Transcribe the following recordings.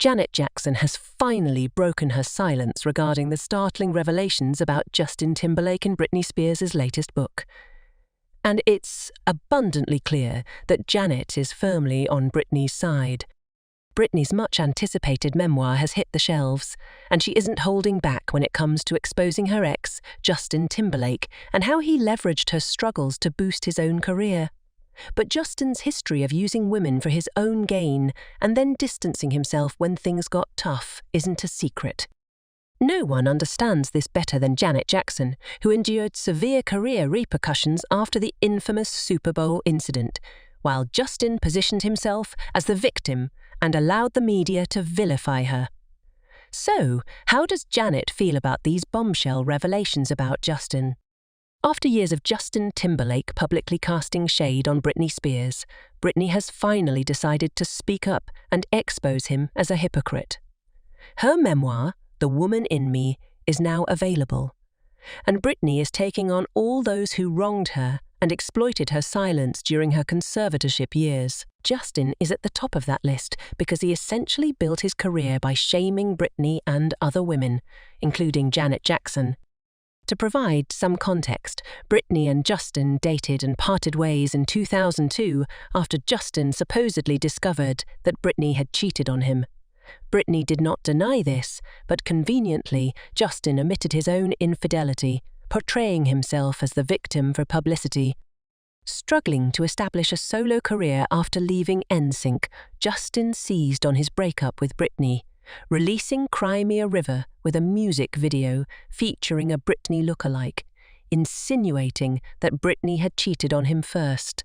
Janet Jackson has finally broken her silence regarding the startling revelations about Justin Timberlake and Britney Spears' latest book. And it's abundantly clear that Janet is firmly on Britney's side. Britney's much-anticipated memoir has hit the shelves, and she isn't holding back when it comes to exposing her ex, Justin Timberlake, and how he leveraged her struggles to boost his own career. But Justin's history of using women for his own gain and then distancing himself when things got tough isn't a secret. No one understands this better than Janet Jackson, who endured severe career repercussions after the infamous Super Bowl incident, while Justin positioned himself as the victim and allowed the media to vilify her. So, how does Janet feel about these bombshell revelations about Justin? After years of Justin Timberlake publicly casting shade on Britney Spears, Britney has finally decided to speak up and expose him as a hypocrite. Her memoir, The Woman in Me, is now available, and Britney is taking on all those who wronged her and exploited her silence during her conservatorship years. Justin is at the top of that list because he essentially built his career by shaming Britney and other women, including Janet Jackson. To provide some context, Britney and Justin dated and parted ways in 2002 after Justin supposedly discovered that Britney had cheated on him. Britney did not deny this, but conveniently, Justin admitted his own infidelity, portraying himself as the victim for publicity. Struggling to establish a solo career after leaving NSYNC, Justin seized on his breakup with Britney, releasing Cry Me a River with a music video featuring a Britney lookalike, insinuating that Britney had cheated on him first.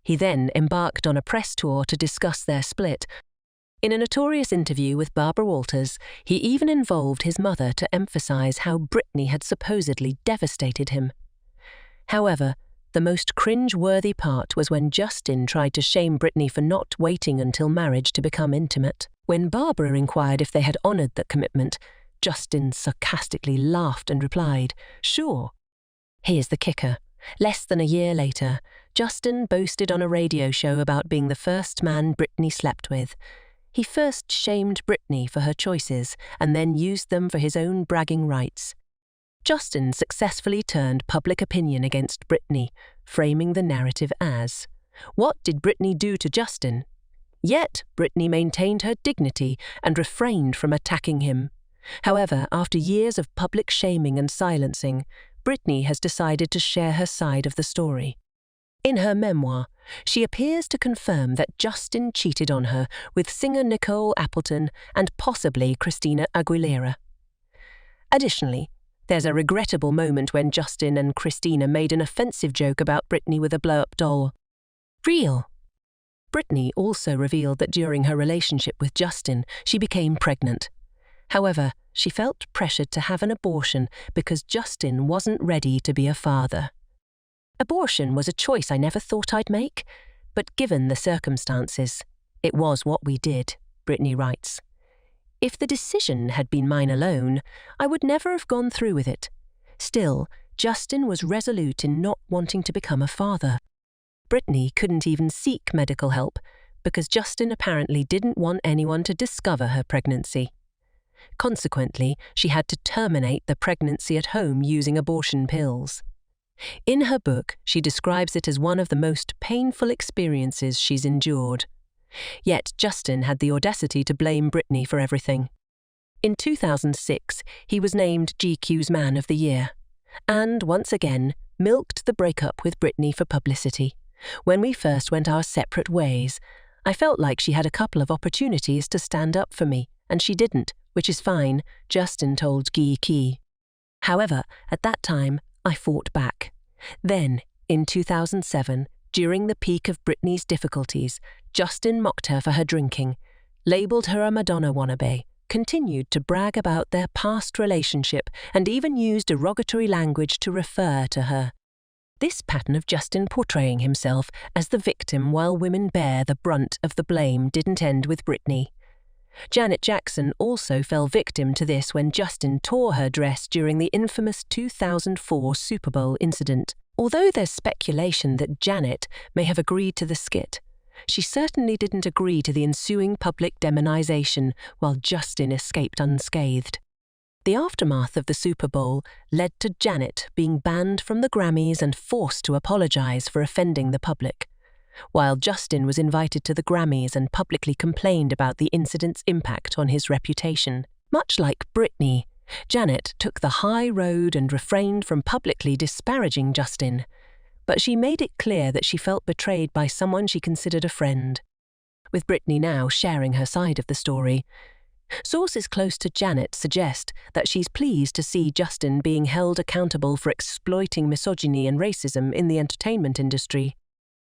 He then embarked on a press tour to discuss their split. In a notorious interview with Barbara Walters, he even involved his mother to emphasize how Britney had supposedly devastated him. However, the most cringe-worthy part was when Justin tried to shame Britney for not waiting until marriage to become intimate. When Barbara inquired if they had honored that commitment, Justin sarcastically laughed and replied, "Sure." Here's the kicker. Less than a year later, Justin boasted on a radio show about being the first man Britney slept with. He first shamed Britney for her choices and then used them for his own bragging rights. Justin successfully turned public opinion against Britney, framing the narrative as, "What did Britney do to Justin?" Yet, Britney maintained her dignity and refrained from attacking him. However, after years of public shaming and silencing, Britney has decided to share her side of the story. In her memoir, she appears to confirm that Justin cheated on her with singer Nicole Appleton and possibly Christina Aguilera. Additionally, there's a regrettable moment when Justin and Christina made an offensive joke about Britney with a blow-up doll. Real. Britney also revealed that during her relationship with Justin, she became pregnant. However, she felt pressured to have an abortion because Justin wasn't ready to be a father. Abortion was a choice I never thought I'd make, but given the circumstances, it was what we did, Britney writes. If the decision had been mine alone, I would never have gone through with it. Still, Justin was resolute in not wanting to become a father. Britney couldn't even seek medical help because Justin apparently didn't want anyone to discover her pregnancy. Consequently, she had to terminate the pregnancy at home using abortion pills. In her book, she describes it as one of the most painful experiences she's endured. Yet Justin had the audacity to blame Britney for everything. In 2006, he was named GQ's Man of the Year, and once again milked the breakup with Britney for publicity. When we first went our separate ways, I felt like she had a couple of opportunities to stand up for me, and she didn't, which is fine, Justin told GQ. However, at that time, I fought back. Then, in 2007, during the peak of Britney's difficulties, Justin mocked her for her drinking, labelled her a Madonna wannabe, continued to brag about their past relationship, and even used derogatory language to refer to her. This pattern of Justin portraying himself as the victim while women bear the brunt of the blame didn't end with Britney. Janet Jackson also fell victim to this when Justin tore her dress during the infamous 2004 Super Bowl incident. Although there's speculation that Janet may have agreed to the skit, She certainly didn't agree to the ensuing public demonization, while Justin escaped unscathed. The aftermath of the Super Bowl led to Janet being banned from the Grammys and forced to apologize for offending the public, while Justin was invited to the Grammys and publicly complained about the incident's impact on his reputation. Much like Britney, Janet took the high road and refrained from publicly disparaging Justin, but she made it clear that she felt betrayed by someone she considered a friend, with Britney now sharing her side of the story. Sources close to Janet suggest that she's pleased to see Justin being held accountable for exploiting misogyny and racism in the entertainment industry.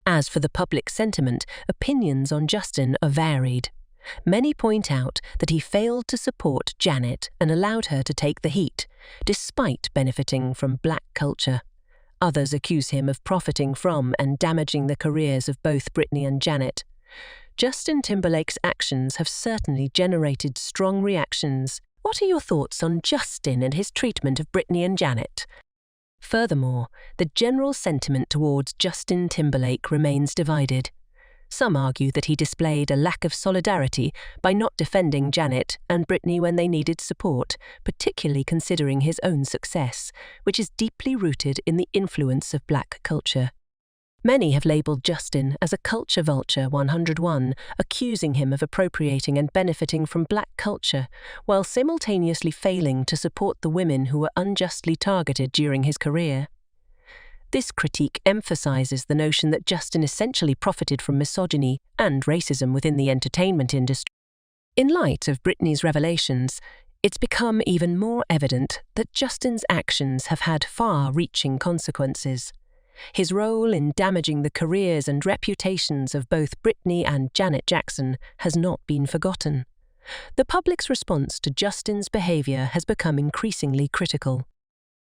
As for the public sentiment, opinions on Justin are varied. Many point out that he failed to support Janet and allowed her to take the heat, despite benefiting from black culture. Others accuse him of profiting from and damaging the careers of both Britney and Janet. Justin Timberlake's actions have certainly generated strong reactions. What are your thoughts on Justin and his treatment of Britney and Janet? Furthermore, the general sentiment towards Justin Timberlake remains divided. Some argue that he displayed a lack of solidarity by not defending Janet and Britney when they needed support, particularly considering his own success, which is deeply rooted in the influence of black culture. Many have labelled Justin as a culture vulture 101, accusing him of appropriating and benefiting from black culture, while simultaneously failing to support the women who were unjustly targeted during his career. This critique emphasises the notion that Justin essentially profited from misogyny and racism within the entertainment industry. In light of Britney's revelations, it's become even more evident that Justin's actions have had far-reaching consequences. His role in damaging the careers and reputations of both Britney and Janet Jackson has not been forgotten. The public's response to Justin's behaviour has become increasingly critical.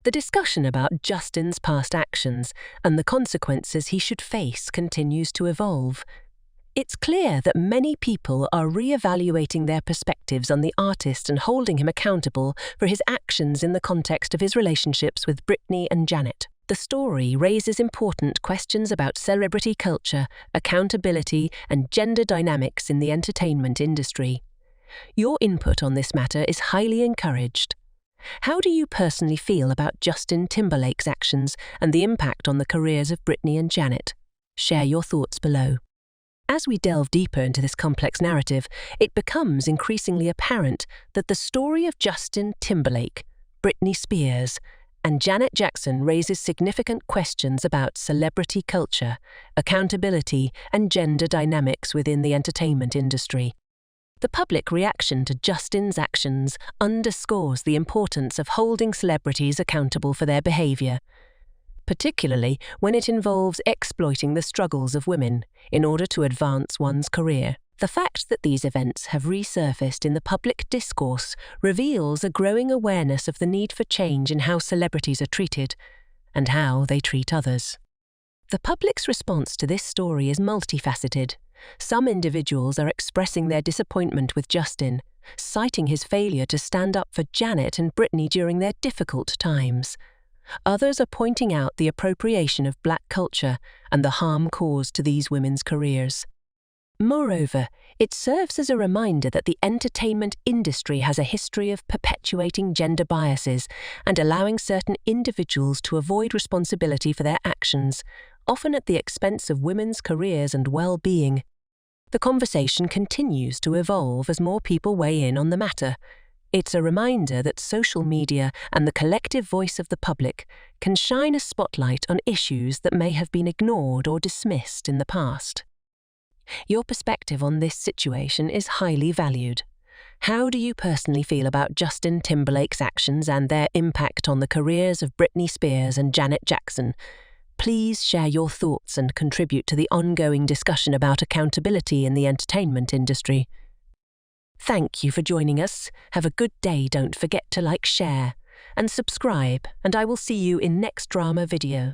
The discussion about Justin's past actions and the consequences he should face continues to evolve. It's clear that many people are re-evaluating their perspectives on the artist and holding him accountable for his actions in the context of his relationships with Britney and Janet. The story raises important questions about celebrity culture, accountability, and gender dynamics in the entertainment industry. Your input on this matter is highly encouraged. How do you personally feel about Justin Timberlake's actions and the impact on the careers of Britney and Janet? Share your thoughts below. As we delve deeper into this complex narrative, it becomes increasingly apparent that the story of Justin Timberlake, Britney Spears, and Janet Jackson raises significant questions about celebrity culture, accountability, and gender dynamics within the entertainment industry. The public reaction to Justin's actions underscores the importance of holding celebrities accountable for their behaviour, particularly when it involves exploiting the struggles of women in order to advance one's career. The fact that these events have resurfaced in the public discourse reveals a growing awareness of the need for change in how celebrities are treated and how they treat others. The public's response to this story is multifaceted. Some individuals are expressing their disappointment with Justin, citing his failure to stand up for Janet and Britney during their difficult times. Others are pointing out the appropriation of black culture and the harm caused to these women's careers. Moreover, it serves as a reminder that the entertainment industry has a history of perpetuating gender biases and allowing certain individuals to avoid responsibility for their actions, often at the expense of women's careers and well-being. The conversation continues to evolve as more people weigh in on the matter. It's a reminder that social media and the collective voice of the public can shine a spotlight on issues that may have been ignored or dismissed in the past. Your perspective on this situation is highly valued. How do you personally feel about Justin Timberlake's actions and their impact on the careers of Britney Spears and Janet Jackson? Please share your thoughts and contribute to the ongoing discussion about accountability in the entertainment industry. Thank you for joining us. Have a good day. Don't forget to like, share, and subscribe, and I will see you in next drama video.